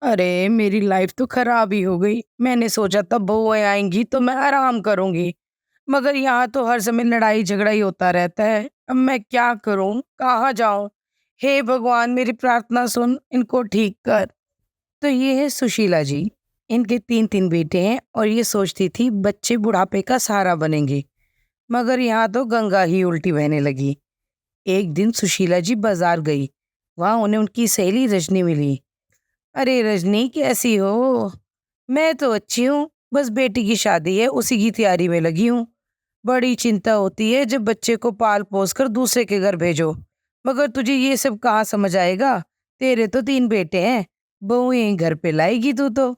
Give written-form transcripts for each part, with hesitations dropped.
अरे! मेरी लाइफ़ तो खराब ही हो गई। मैंने सोचा था बहुएँ आएँगी तो मैं आराम करूँगी, मगर यहाँ तो हर समय लड़ाई-झगड़ा ही होता रहता है। अब मैं क्या करूँ? कहाँ जाऊँ? हे भगवान मेरी प्रार्थना सुन, इनको ठीक कर। तो ये है सुशीला जी। इनके 3-3 बेटे हैं और ये सोचती थी बच्चे बुढ़ापे का सहारा बनेंगे, मगर यहाँ तो गंगा ही उल्टी बहने लगी। एक दिन सुशीला जी बाज़ार गई। वहाँ उन्हें उनकी सहेली रजनी मिली। अरे रजनी कैसी हो? मैं तो अच्छी हूँ, बस बेटी की शादी है उसी की तैयारी में लगी हूँ। बड़ी चिंता होती है जब बच्चे को पाल-पोस कर दूसरे के घर भेजो। मगर तुझे ये सब कहाँ समझ आएगा? तेरे तो 3 बेटे हैं, बहुएँ घर पे लाएगी तू तो।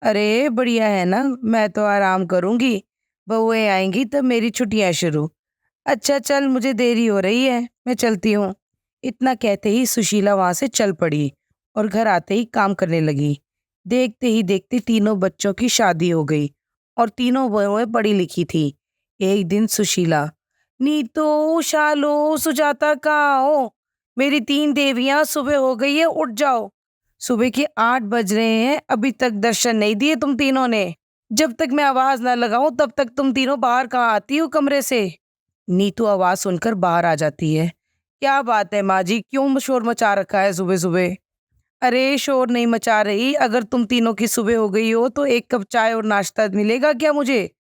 अरे बढ़िया है ना, मैं तो आराम करूँगी। बहुएँ आएँगी तब मेरी छुट्टियाँ शुरू। अच्छा चल मुझे देरी हो रही है, मैं चलती हूँ। इतना कहते ही सुशीला वहाँ से चल पड़ी और घर आते ही काम करने लगी। देखते ही देखते तीनों बच्चों की शादी हो गई और तीनों बहुएं पढ़ी लिखी थी। एक दिन सुशीला, नीतू, शालू, सुजाता कहाँ हो? मेरी 3 देवियाँ सुबह हो गई है, उठ जाओ। सुबह के 8 बज रहे हैं, अभी तक दर्शन नहीं दिए तुम तीनों ने। जब तक मैं आवाज ना लगाऊं तब तक तुम तीनों बाहर कहाँ आती हो कमरे से? नीतू आवाज सुनकर बाहर आ जाती है। क्या बात है माँ जी, क्यों शोर मचा रखा है सुबह सुबह? अरे शोर नहीं मचा रही, अगर तुम तीनों की सुबह हो गई हो तो एक कप चाय और नाश्ता मिलेगा क्या मुझे?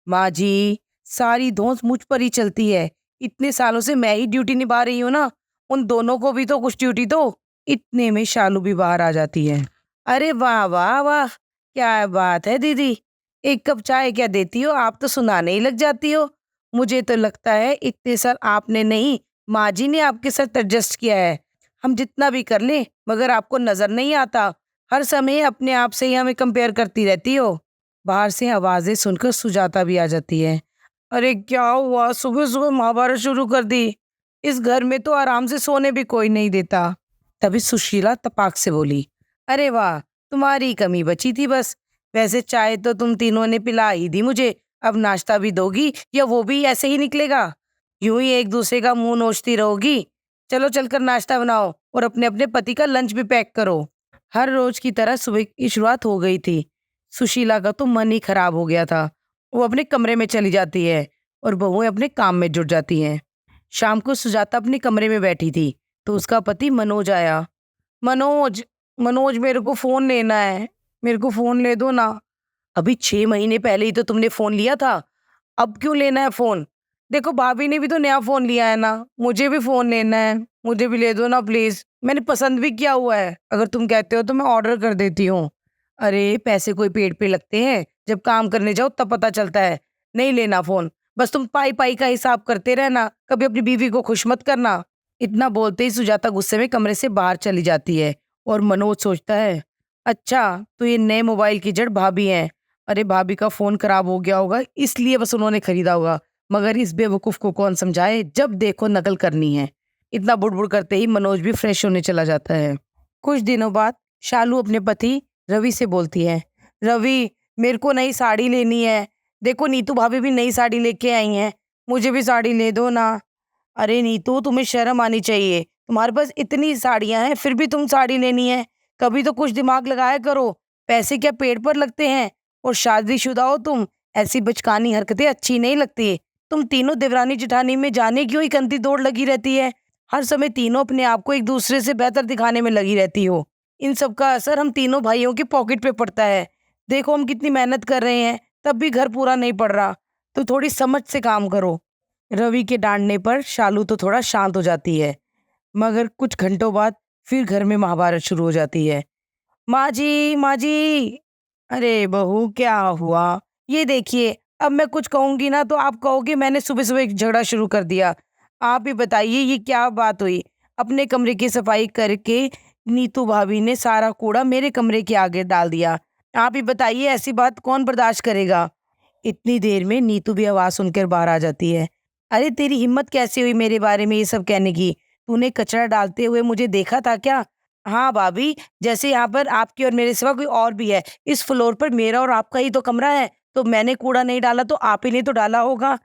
माँ जी, सारी धौंस मुझ पर ही चलती है। इतने सालों से मैं ही ड्यूटी निभा रही हूँ ना, उन दोनों को भी तो कुछ ड्यूटी दो। इतने में शालू भी बाहर आ जाती है। अरे वाह वाह वाह, क्या बात है दीदी, एक कप चाय क्या देती हो, आप तो सुनाने ही लग जाती हो। मुझे तो लगता है इतने साल आपने नहीं, माँ जी ने आपके साथ एडजस्ट किया है। हम जितना भी कर लें मगर आपको नजर नहीं आता, हर समय अपने आप से ही हमें कंपेयर करती रहती हो। बाहर से आवाजें सुनकर सुजाता भी आ जाती है। अरे क्या हुआ, सुबह सुबह महाभारत शुरू कर दी? इस घर में तो आराम से सोने भी कोई नहीं देता। तभी सुशीला तपाक से बोली, अरे वाह, तुम्हारी कमी बची थी बस। वैसे चाय तो तुम तीनों ने पिला ही दी मुझे, अब नाश्ता भी दोगी या वो भी ऐसे ही निकलेगा? यूं ही एक दूसरे का मुंह नोचती रहोगी। चलो चलकर नाश्ता बनाओ और अपने अपने पति का लंच भी पैक करो। हर रोज की तरह सुबह की शुरुआत हो गई थी। सुशीला का तो मन ही खराब हो गया था। वो अपने कमरे में चली जाती है और बहुएं अपने काम में जुट जाती हैं। शाम को सुजाता अपने कमरे में बैठी थी तो उसका पति मनोज आया। मनोज, मनोज मेरे को फ़ोन लेना है, मेरे को फ़ोन ले दो ना। अभी 6 महीने पहले ही तो तुमने फ़ोन लिया था, अब क्यों लेना है फ़ोन? देखो भाभी ने भी तो नया फ़ोन लिया है ना, मुझे भी फ़ोन लेना है, मुझे भी ले दो ना प्लीज़। मैंने पसंद भी किया हुआ है, अगर तुम कहते हो तो मैं ऑर्डर कर देती हूँ। अरे पैसे कोई पेट पे लगते हैं, जब काम करने जाओ तब पता चलता है। नहीं लेना फ़ोन, बस तुम पाई-पाई का हिसाब करते रहना, कभी अपनी बीवी को खुश मत करना। इतना बोलते ही सुजाता गुस्से में कमरे से बाहर चली जाती है और मनोज सोचता है, अच्छा तो ये नए मोबाइल की जड़ भाभी हैं। अरे भाभी का फ़ोन खराब हो गया होगा इसलिए बस उन्होंने खरीदा होगा, मगर इस बेवकूफ़ को कौन समझाए, जब देखो नकल करनी है। इतना बुड़बुड़ करते ही मनोज भी फ्रेश होने चला जाता है। कुछ दिनों बाद शालू अपने पति रवि से बोलती है, रवि मेरे को नई साड़ी लेनी है। देखो नीतू भाभी भी नई साड़ी लेके आई हैं, मुझे भी साड़ी ले दो ना। अरे नीतू तुम्हें शर्म आनी चाहिए, तुम्हारे पास इतनी साड़ियां हैं फिर भी तुम साड़ी लेनी है। कभी तो कुछ दिमाग लगाया करो, पैसे क्या पेड़ पर लगते हैं? और शादीशुदा हो तुम, ऐसी बचकानी हरकतें अच्छी नहीं लगती। तुम तीनों देवरानी जेठानी में जाने क्यों ही गंदी दौड़ लगी रहती है? हर समय तीनों अपने आप को एक दूसरे से बेहतर दिखाने में लगी रहती हो। इन सब का असर हम तीनों भाइयों की पॉकेट पे पड़ता है। देखो हम कितनी मेहनत कर रहे हैं, तब भी घर पूरा नहीं पड़ रहा, तो थोड़ी समझ से काम करो। रवि के डांटने पर शालू तो थोड़ा शांत हो जाती है, मगर कुछ घंटों बाद फिर घर में महाभारत शुरू हो जाती है। माँ जी, माँ जी। अरे बहू क्या हुआ? ये देखिए, अब मैं कुछ कहूँगी ना तो आप कहोगे मैंने सुबह-सुबह एक झगड़ा शुरू कर दिया। आप ही बताइए ये क्या बात हुई? अपने कमरे की सफाई करके नीतू भाभी ने सारा कूड़ा मेरे कमरे के आगे डाल दिया। आप ही बताइए ऐसी बात कौन बर्दाश्त करेगा? इतनी देर में नीतू भी आवाज़ सुनकर बाहर आ जाती है। अरे तेरी हिम्मत कैसे हुई मेरे बारे में ये सब कहने की? तूने कचरा डालते हुए मुझे देखा था क्या? हाँ भाभी, जैसे यहाँ पर आपके और मेरे सिवा कोई और भी है। इस फ्लोर पर मेरा और आपका ही तो कमरा है, तो मैंने कूड़ा नहीं डाला तो आप ही ने तो डाला होगा।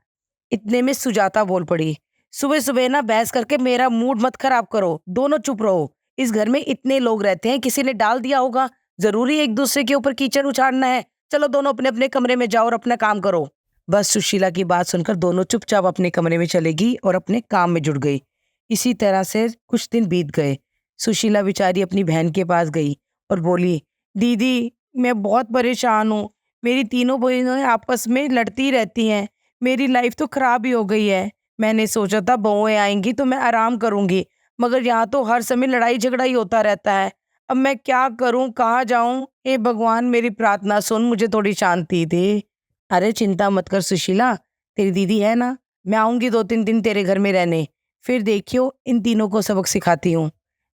इतने में सुजाता बोल पड़ी, सुबह-सुबह ना बहस करके मेरा मूड मत खराब करो, दोनों चुप रहो। इस घर में इतने लोग रहते हैं, किसी ने डाल दिया होगा, जरूरी एक दूसरे के ऊपर कीचड़ उछाड़ना है? चलो दोनों अपने अपने कमरे में जाओ और अपना काम करो। बस सुशीला की बात सुनकर दोनों चुपचाप अपने कमरे में चली गई और अपने काम में जुट गई। इसी तरह से कुछ दिन बीत गए। सुशीला बेचारी अपनी बहन के पास गई और बोली, दीदी मैं बहुत परेशान हूँ। मेरी तीनों बहनें आपस में लड़ती रहती हैं। मेरी लाइफ तो खराब ही हो गई है। मैंने सोचा था बहुएं आएंगी तो मैं आराम करूंगी, मगर यहाँ तो हर समय लड़ाई झगड़ा ही होता रहता है। अब मैं क्या करूं, कहाँ जाऊं? हे भगवान मेरी प्रार्थना सुन, मुझे थोड़ी शांति दे। अरे चिंता मत कर सुशीला, तेरी दीदी है ना, मैं आऊंगी 2-3 दिन तेरे घर में रहने। फिर देखियो इन तीनों को सबक सिखाती हूँ।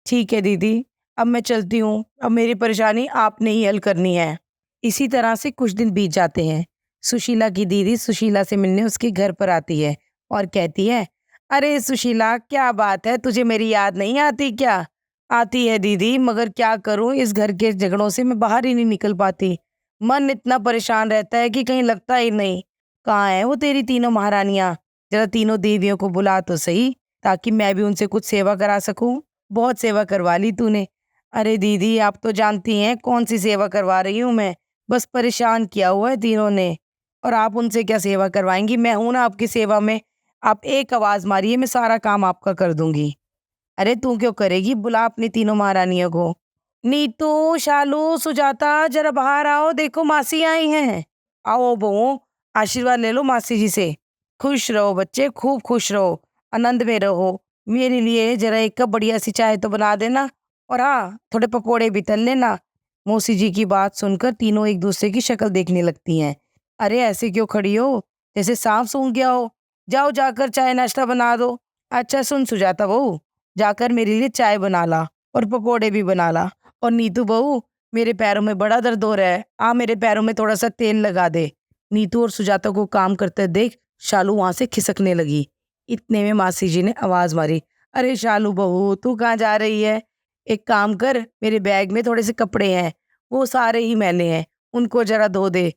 ठीक है दीदी, अब मैं चलती हूँ। अब मेरी परेशानी आपने ही हल करनी है। इसी तरह से कुछ दिन बीत जाते हैं। सुशीला की दीदी सुशीला से मिलने उसके घर पर आती है और कहती है, अरे सुशीला क्या बात है, तुझे मेरी याद नहीं आती क्या? आती है दीदी, मगर क्या करूं, इस घर के झगड़ों से मैं बाहर ही नहीं निकल पाती। मन इतना परेशान रहता है कि कहीं लगता ही नहीं। कहाँ है वो तेरी तीनों महारानियां? जरा तीनों देवियों को बुला तो सही, ताकि मैं भी उनसे कुछ सेवा करा सकूं। बहुत सेवा करवा ली तूने। अरे दीदी आप तो जानती हैं कौन सी सेवा करवा रही हूँ मैं। बस परेशान किया हुआ है तीनों ने, और आप उनसे क्या सेवा करवाएंगी? मैं हूं ना आपकी सेवा में। आप एक आवाज मारिए, मैं सारा काम आपका कर दूंगी। अरे तू क्यों करेगी, बुला अपनी तीनों महारानियों को। नीतू, शालू, सुजाता जरा बाहर आओ, देखो मासी आई हैं। आओ बहू, आशीर्वाद ले लो मासी जी से। खुश रहो बच्चे, खूब खुश रहो, आनंद में रहो। मेरे लिए जरा एक कप बढ़िया सी चाय तो बना देना, और हाँ थोड़े पकोड़े भी तल लेना। मौसी जी की बात सुनकर तीनों एक दूसरे की शक्ल देखने लगती हैं। अरे ऐसे क्यों खड़ी हो, जैसे सांप सूंघ गया हो? जाओ जाकर चाय नाश्ता बना दो। अच्छा सुन सुजाता बहू, जाकर मेरे लिए चाय बना ला और पकोड़े भी बना ला। और नीतू बहू, मेरे पैरों में बड़ा दर्द हो रहा है, आ मेरे पैरों में थोड़ा सा तेल लगा दे। नीतू और सुजाता को काम करते देख शालू वहां से खिसकने लगी। इतने में मासी जी ने आवाज मारी, अरे शालू बहू तू कहाँ जा रही है? एक काम कर, मेरे बैग में थोड़े से कपड़े हैं, वो सारे ही मैले हैं, उनको जरा धो दे।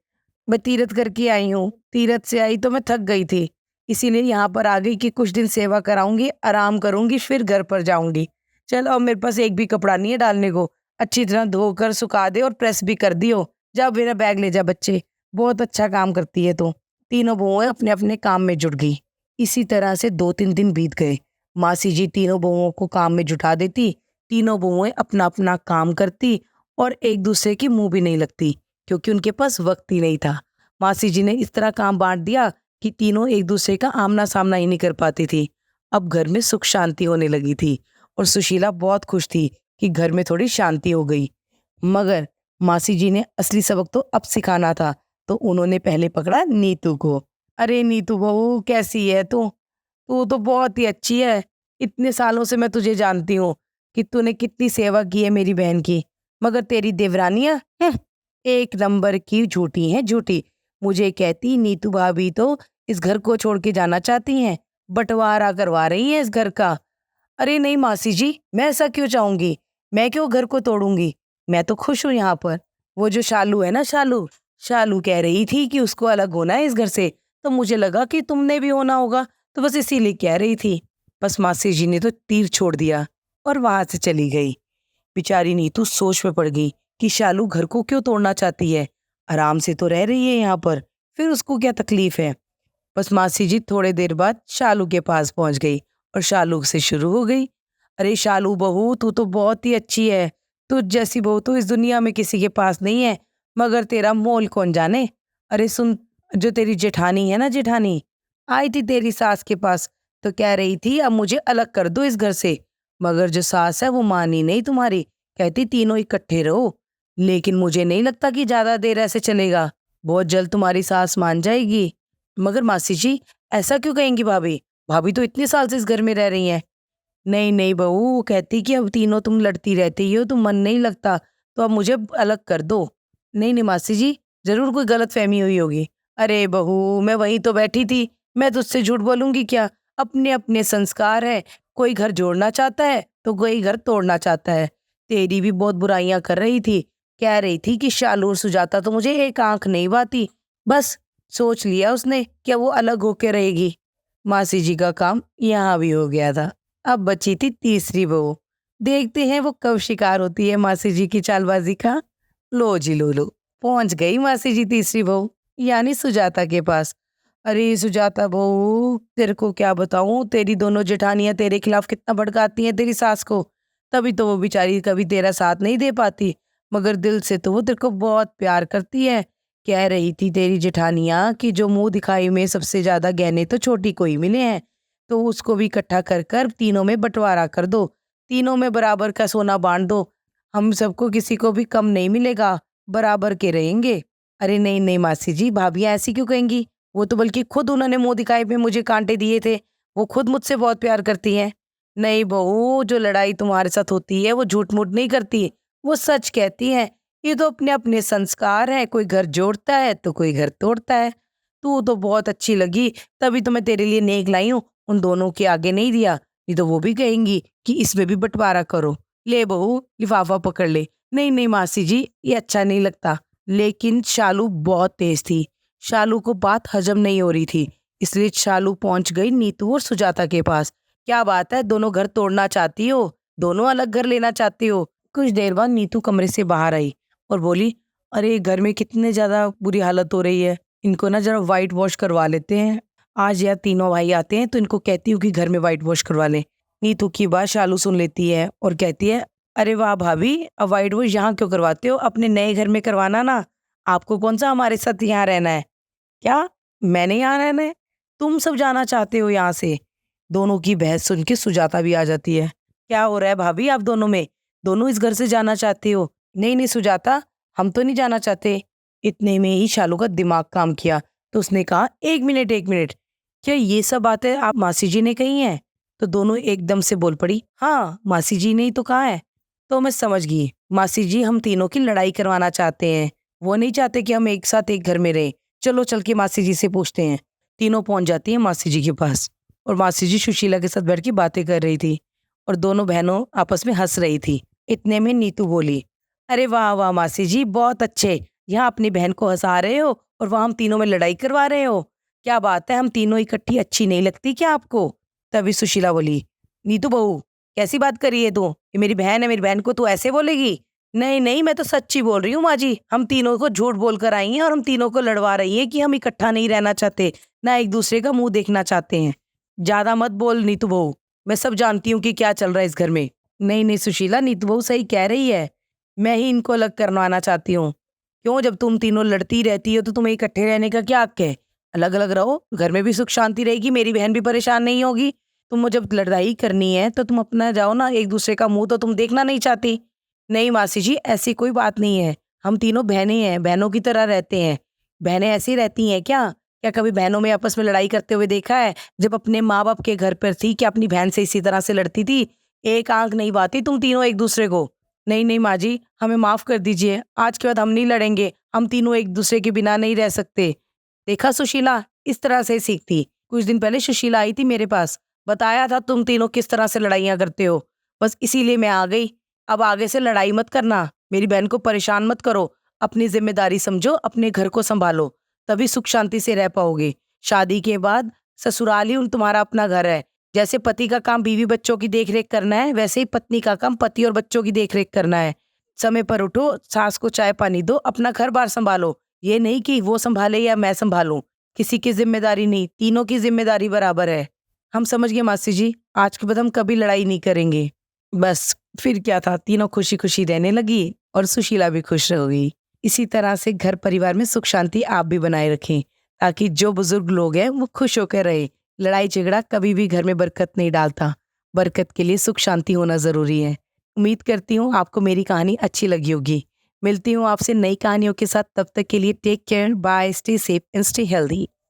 मैं तीरथ करके आई हूँ, तीरथ से आई तो मैं थक गई थी, इसीलिए यहाँ पर आ गई कि कुछ दिन सेवा कराऊंगी, आराम करूंगी, फिर घर पर जाऊंगी। चल अब मेरे पास एक भी कपड़ा नहीं है डालने को। अच्छी तरह धोकर सुखा दे और प्रेस भी कर दियो। जा मेरा बैग ले जा बच्चे, बहुत अच्छा काम करती है तू। तीनों बहुएं अपने अपने काम में जुट गई। इसी तरह से 2-3 दिन बीत गए। मासी जी तीनों बहुओं को काम में जुटा देती। तीनों बहुएं अपना अपना काम करती और एक दूसरे की मुंह भी नहीं लगती, क्योंकि उनके पास वक्त ही नहीं था। मासी जी ने इस तरह काम बांट दिया कि तीनों एक दूसरे का आमना सामना ही नहीं कर पाती थी। अब घर में सुख शांति होने लगी थी और सुशीला बहुत खुश थी कि घर में थोड़ी शांति हो गई। मगर मासी जी ने असली सबक तो अब सिखाना था, तो उन्होंने पहले पकड़ा नीतू को। अरे नीतू बहू कैसी है तू? तू तो बहुत ही अच्छी है। इतने सालों से मैं तुझे जानती हूँ कि तूने कितनी सेवा की है मेरी बहन की, मगर तेरी देवरानियां एक नंबर की झूठी हैं, झूठी। मुझे कहती नीतू भाभी तो इस घर को छोड़ के जाना चाहती हैं, बंटवारा करवा रही हैं इस घर का। अरे नहीं मासी जी, मैं ऐसा क्यों चाहूंगी? मैं क्यों घर को तोड़ूंगी? मैं तो खुश हूँ यहाँ पर। वो जो शालू है ना, शालू शालू कह रही थी कि उसको अलग होना है इस घर से, तो मुझे लगा कि तुमने भी होना होगा, तो बस इसीलिए कह रही थी। बस मासी जी ने तो तीर छोड़ दिया और वहां से चली गई। बेचारी नीतू सोच में पड़ गई कि शालू घर को क्यों तोड़ना चाहती है, आराम से तो रह रही है यहाँ पर, फिर उसको क्या तकलीफ है। बस मासी जी थोड़े देर बाद शालू के पास पहुंच गई और शालू से शुरू हो गई। अरे शालू बहू तू तो बहुत ही अच्छी है, तुझ जैसी बहू तो इस दुनिया में किसी के पास नहीं है, मगर तेरा मोल कौन जाने। अरे सुन, जो तेरी जेठानी है ना, जेठानी आई थी तेरी सास के पास, तो कह रही थी अब मुझे अलग कर दो इस घर से, मगर जो सास है वो मानी नहीं तुम्हारी, कहती तीनों इकट्ठे रहो। लेकिन मुझे नहीं लगता कि ज्यादा देर ऐसे चलेगा, बहुत जल्द तुम्हारी सास मान जाएगी। मगर मासी जी ऐसा क्यों कहेंगी भाभी? भाभी तो इतने साल से इस घर में रह रही हैं। नहीं नहीं बहू, वो कहती कि अब तीनों तुम लड़ती रहती हो, तुम मन नहीं लगता, तो अब मुझे अलग कर दो। नहीं नहीं मासी जी, जरूर कोई गलत फहमी हुई होगी। अरे बहू मैं वहीं तो बैठी थी, मैं तुझसे झूठ बोलूंगी क्या? अपने अपने संस्कार है, कोई घर जोड़ना चाहता है तो कोई घर तोड़ना चाहता है। तेरी भी बहुत बुराइयां कर रही थी, कह रही थी कि शालू और सुजाता तो मुझे एक आंख नहीं बाती। बस सोच लिया उसने कि वो अलग होके रहेगी। मासी जी का काम यहाँ भी हो गया था। अब बची थी तीसरी बहू। देखते हैं वो कब शिकार होती है मासी जी की चालबाजी का। लो जी लो लो, पहुंच गई मासी जी तीसरी बहू, यानी सुजाता के पास। अरे सुजाता बहू, तेरे को क्या बताऊं, तेरी दोनों जेठानियां तेरे खिलाफ कितना भड़काती हैं तेरी सास को। तभी तो वो बेचारी कभी तेरा साथ नहीं दे पाती, मगर दिल से तो वो तेरे को बहुत प्यार करती है। कह रही थी तेरी जेठानियां कि जो मुंह दिखाई में सबसे ज्यादा गहने तो छोटी को ही मिले हैं, तो उसको भी इकट्ठा कर कर तीनों में बंटवारा कर दो, तीनों में बराबर का सोना बांट दो। हम सबको किसी को भी कम नहीं मिलेगा, बराबर के रहेंगे। अरे नहीं नहीं मासी जी, भाभियां ऐसी क्यों कहेंगी? वो तो बल्कि खुद उन्होंने मुंह दिखाए पे मुझे कांटे दिए थे। वो खुद मुझसे बहुत प्यार करती हैं। नहीं बहू, जो लड़ाई तुम्हारे साथ होती है वो झूठ मूठ नहीं करती, वो सच कहती हैं। ये तो अपने अपने संस्कार हैं, कोई घर जोड़ता है तो कोई घर तोड़ता है। तू तो बहुत अच्छी लगी, तभी तो मैं तेरे लिए नेक लाई हूँ। उन दोनों के आगे नहीं दिया, नहीं तो वो भी कहेंगी कि इसमें भी बंटवारा करो। ले बहू, लिफाफा पकड़ ले। नहीं नहीं मासी जी, ये अच्छा नहीं लगता। लेकिन शालू बहुत तेज थी, शालू को बात हजम नहीं हो रही थी, इसलिए शालू पहुंच गई नीतू और सुजाता के पास। क्या बात है, दोनों घर तोड़ना चाहती हो? दोनों अलग घर लेना चाहती हो? कुछ देर बाद नीतू कमरे से बाहर आई और बोली, अरे घर में कितने ज्यादा बुरी हालत हो रही है, इनको ना जरा वाइट वॉश करवा लेते हैं। आज यार तीनों भाई आते हैं तो इनको कहती हूँ कि घर में वाइट वॉश करवा लें। नीतू की बात शालू सुन लेती है और कहती है, अरे वाह भाभी, अब वाइट वॉश यहाँ क्यों करवाते हो, अपने नए घर में करवाना ना। आपको कौन सा हमारे साथ यहाँ रहना है? क्या? मैंने यहाँ रहना है? तुम सब जाना चाहते हो यहाँ से? दोनों की बहस सुन के सुजाता भी आ जाती है। क्या हो रहा है भाभी आप दोनों में? दोनों इस घर से जाना चाहते हो? नहीं नहीं सुजाता, हम तो नहीं जाना चाहते। इतने में ही शालू का दिमाग काम किया, तो उसने कहा, एक मिनट एक मिनट, क्या ये सब बातें आप मासी जी ने कही हैं? तो दोनों एकदम से बोल पड़ी, हाँ मासी जी ने ही तो कहा है। तो मैं समझ गई, मासी जी हम तीनों की लड़ाई करवाना चाहते हैं, वो नहीं चाहते कि हम एक साथ एक घर में रहें। चलो चल के मासी जी से पूछते हैं। तीनों पहुंच जाती हैं मासी जी के पास और मासी जी सुशीला के साथ बैठ के बातें कर रही थी और दोनों बहनों आपस में हंस रही थी। इतने में नीतू बोली, अरे वाह वाह मासी जी, बहुत अच्छे, यहाँ अपनी बहन को हंसा रहे हो और वहां हम तीनों में लड़ाई करवा रहे हो। क्या बात है, हम तीनों इकट्ठी अच्छी नहीं लगती क्या आपको? तभी सुशीला बोली, नीतू बहू, कैसी बात करी है तू? ये मेरी बहन है, मेरी बहन को तू ऐसे बोलेगी? नहीं नहीं, मैं तो सच्ची बोल रही हूँ माँ जी, हम तीनों को झूठ बोल कर आई हैं और हम तीनों को लड़वा रही हैं कि हम इकट्ठा नहीं रहना चाहते, ना एक दूसरे का मुंह देखना चाहते हैं। ज्यादा मत बोल नीतू बहू, मैं सब जानती हूँ कि क्या चल रहा है इस घर में। नहीं नहीं सुशीला, नीतू बहू सही कह रही है, मैं ही इनको अलग करवाना चाहती हूँ। क्यों, जब तुम तीनों लड़ती रहती हो तो तुम्हें इकट्ठे रहने का क्या हक है? अलग अलग रहो, घर में भी सुख शांति रहेगी, मेरी बहन भी परेशान नहीं होगी। तुम जब लड़ाई करनी है तो तुम अपना जाओ ना, एक दूसरे का मुंह तो तुम देखना नहीं चाहती। नहीं मासी जी, ऐसी कोई बात नहीं है, हम तीनों बहनें हैं, बहनों की तरह रहते हैं। बहनें ऐसी रहती हैं क्या? क्या कभी बहनों में आपस में लड़ाई करते हुए देखा है? जब अपने माँ बाप के घर पर थी क्या अपनी बहन से इसी तरह से लड़ती थी? एक आंख नहीं बाती तुम तीनों एक दूसरे को। नहीं नहीं माँ जी, हमें माफ कर दीजिए, आज के बाद हम नहीं लड़ेंगे, हम तीनों एक दूसरे के बिना नहीं रह सकते। देखा सुशीला, इस तरह से सीखती। कुछ दिन पहले सुशीला आई थी मेरे पास, बताया था तुम तीनों किस तरह से लड़ाइयाँ करते हो, बस इसीलिए मैं आ गई। अब आगे से लड़ाई मत करना, मेरी बहन को परेशान मत करो, अपनी जिम्मेदारी समझो, अपने घर को संभालो, तभी सुख शांति से रह पाओगे। शादी के बाद ससुराल ही तुम्हारा अपना घर है। जैसे पति का काम बीवी बच्चों की देखरेख करना है, वैसे ही पत्नी का काम पति और बच्चों की देखरेख करना है। समय पर उठो, सास को चाय पानी दो, अपना घर बार संभालो। ये नहीं कि वो संभाले या मैं संभालूं, किसी की जिम्मेदारी नहीं, तीनों की जिम्मेदारी बराबर है। हम समझ गए मासी जी, आज के बाद हम कभी लड़ाई नहीं करेंगे। बस फिर क्या था, तीनों खुशी खुशी रहने लगी और सुशीला भी खुश हो गई। इसी तरह से घर परिवार में सुख शांति आप भी बनाए रखें, ताकि जो बुजुर्ग लोग हैं वो खुश होकर रहे। लड़ाई झगड़ा कभी भी घर में बरकत नहीं डालता। बरकत के लिए सुख शांति होना जरूरी है। उम्मीद करती हूँ आपको मेरी कहानी अच्छी लगी होगी। मिलती हूँ आपसे नई कहानियों के साथ, तब तक के लिए take care, bye, stay safe and stay healthy.